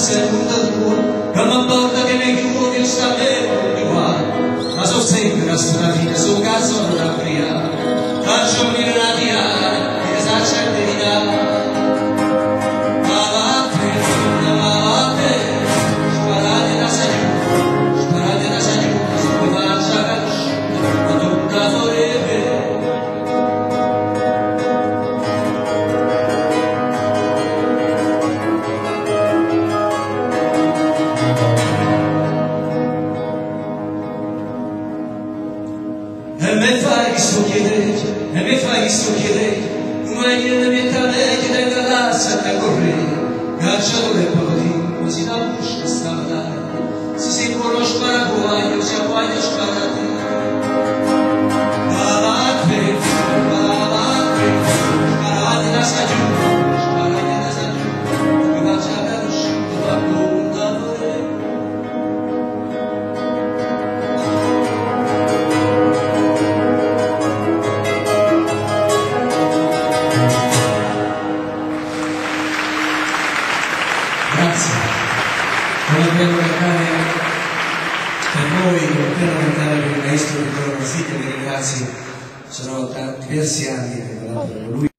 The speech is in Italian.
seduta tua, che mi porta che mi chiudo che sta bene qua, ma so sempre a sta fine, so cazzo non la pria, faccio venire la via, che sa c'è verità, ma va a te, sparate da sagiù, se poi faccia conosciuta, ma tutta forever. E me fai che sto chiedendo, come viene mia cane che tenga l'assa a correre, cacciatore e pavotino, così la busca stava dai, se si può lo sparaguaglio, si appaia sparate. Sparate da sagiù, come faccia conosciuto, va punta forever. Grazie, come devo cantare per voi, non per cantare per il maestro di loro figlio, che ragazzi sono diversi anni che ho lavorato con lui.